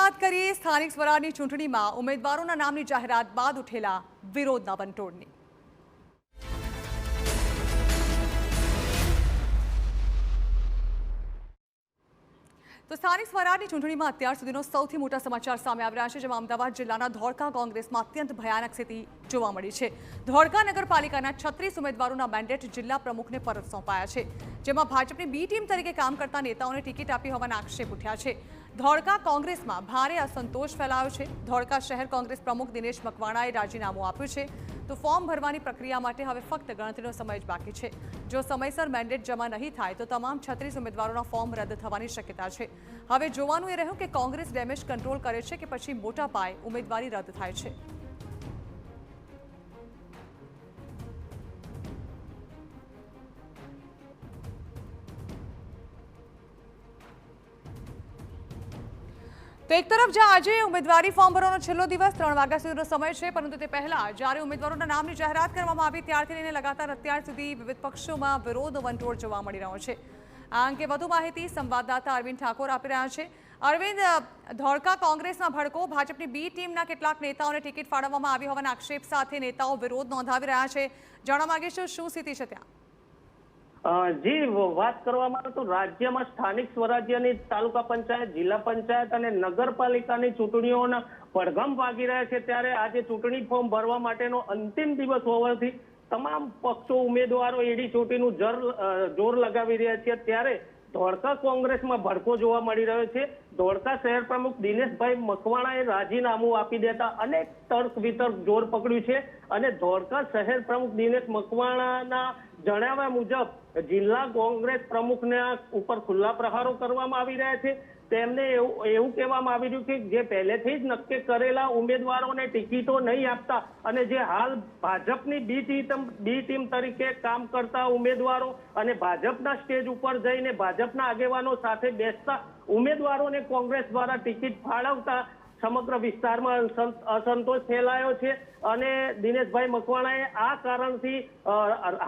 વાત કરીએ સ્થાનિક સ્વરાજની ચૂંટણીમાં ઉમેદવારોના નામની જાહેરાત બાદ ઉઠેલા વિરોધના વંટોળની। તો સ્થાનિક સ્વરાજની ચૂંટણીમાં અત્યાર સુધીનો સૌથી મોટા સમાચાર સામે આવી રહ્યા છે, જેમાં અમદાવાદ જિલ્લાના ધોળકા કોંગ્રેસમાં અત્યંત ભયાનક સ્થિતિ જોવા મળી છે। ધોળકા નગરપાલિકાના 36 ઉમેદવારોના મેન્ડેટ જિલ્લા પ્રમુખને પરત સોંપાયા છે, જેમાં ભાજપની બી ટીમ તરીકે કામ કરતા નેતાઓને ટિકિટ આપી હોવાના આક્ષેપ ઉઠ્યા છે। ધોળકા કોંગ્રેસમાં ભારે અસંતોષ ફેલાયો છે। ધોળકા શહેર કોંગ્રેસ પ્રમુખ દિનેશ મકવાણાએ રાજીનામું આપ્યું છે, તો ફોર્મ ભરવાની પ્રક્રિયા માટે હવે ફક્ત ગણતરીનો સમય જ બાકી છે। જો સમયસર મેન્ડેટ જમા નહીં થાય તો તમામ 36 ઉમેદવારોના ફોર્મ રદ થવાની શક્યતા છે। હવે જોવાનું એ રહ્યું કે કોંગ્રેસ ડેમેજ કંટ્રોલ કરે છે કે પછી મોટા પાયે ઉમેદવારી રદ થાય છે। તો એક તરફ જ્યાં આજે ઉમેદવારી ફોર્મ ભરવાનો છેલ્લો દિવસ 3 વાગ્યા સુધીનો સમય છે, પરંતુ તે પહેલા જ્યારે ઉમેદવારોના નામની જાહેરાત કરવામાં આવી ત્યારથી લઈને લગાતાર અત્યાર સુધી વિવિધ પક્ષોમાં વિરોધ વંટોળ જોવા મળી રહ્યો છે। આ અંગે વધુ માહિતી સંવાદદાતા અરવિંદ ઠાકોર આપી રહ્યા છે। અરવિંદ, ધોળકા કોંગ્રેસમાં ભડકો, ભાજપની બી ટીમના કેટલાક નેતાઓને ટિકિટ ફાળવવામાં આવી હોવાના આક્ષેપ સાથે નેતાઓ વિરોધ નોંધાવી રહ્યા છે। જાણવા માંગીશું શું સ્થિતિ છે ત્યાં? જી, વાત કરવામાં આવે તો રાજ્યમાં સ્થાનિક સ્વરાજ્યની તાલુકા પંચાયત, જિલ્લા પંચાયત અને નગરપાલિકાની ચૂંટણીઓના પડઘમ વાગી રહ્યા છે, ત્યારે આજે ચૂંટણી ફોર્મ ભરવા માટેનો અંતિમ દિવસ હોવાથી તમામ પક્ષો ઉમેદવારો એડી ચોટીનું જોર લગાવી રહ્યા છે। ત્યારે ધોળકા કોંગ્રેસમાં ભડકો જોવા મળી રહ્યો છે। ધોળકા શહેર પ્રમુખ દિનેશભાઈ મકવાણાએ રાજીનામું આપી દેતા અનેક તર્ક વિતર્ક જોર પકડ્યું છે અને ધોળકા શહેર પ્રમુખ દિનેશ મકવાણાના જણાવ્યા મુજબ જિલ્લા કોંગ્રેસ પ્રમુખને ઉપર ખુલ્લા પ્રહારો કરવામાં આવી રહ્યા છે। તેમને એવું કહેવામાં આવી રહ્યું કે જે પહેલેથી જ નક્કી કરેલા ઉમેદવારોને ટિકિટો નહીં આપતા અને જે હાલ ભાજપની બી ટીમ તરીકે કામ કરતા ઉમેદવારો અને ભાજપના સ્ટેજ ઉપર જઈને ભાજપના આગેવાનો સાથે બેસતા ઉમેદવારોને કોંગ્રેસ દ્વારા ટિકિટ ફાળવતા સમગ્ર વિસ્તારમાં અસંતોષ ફેલાયો છે અને દિનેશભાઈ મકવાણાએ આ કારણથી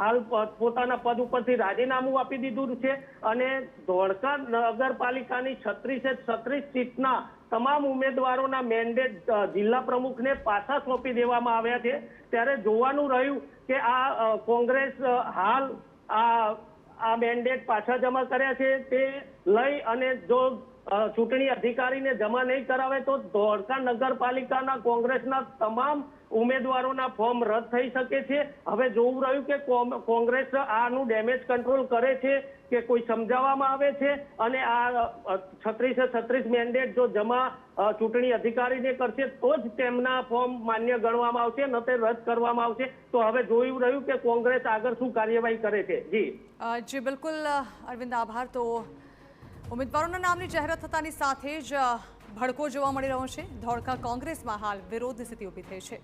હાલ પોતાના પદ ઉપરથી રાજીનામું આપી દીધું છે અને ધોળકા નગરપાલિકાની 36 સીટના તમામ ઉમેદવારોના મેન્ડેટ જિલ્લા પ્રમુખને પાછા સોંપી દેવામાં આવ્યા છે। ત્યારે જોવાનું રહ્યું કે આ કોંગ્રેસ હાલ આ મેન્ડેટ પાછા જમા કર્યા છે તે લઈ અને જો ચૂંટણી અધિકારીને જમા નહીં કરાવે તો ધોળકા નગરપાલિકાના કોંગ્રેસના તમામ ઉમેદવારોના ફોર્મ રદ થઈ શકે છે। હવે જોવું રહ્યું કે કોંગ્રેસ આનું ડેમેજ કંટ્રોલ કરે છે કે કોઈ સમજાવવામાં આવે છે અને આ 36 મેન્ડેટ જો જમા ચૂંટણી અધિકારીને કરશે તો જ તેમના ફોર્મ માન્ય ગણવામાં આવશે, ન તે રદ કરવામાં આવશે। તો હવે જોયું રહ્યું કે કોંગ્રેસ આગળ શું કાર્યવાહી કરે છે। જી બિલકુલ અરવિંદ, આભાર। તો ઉમેદવારોના નામની જાહેરાત થતાની સાથે જ ભડકો જોવા મળી રહ્યો છે। ધોળકા કોંગ્રેસમાં હાલ વિરોધની સ્થિતિ ઊભી થઈ છે।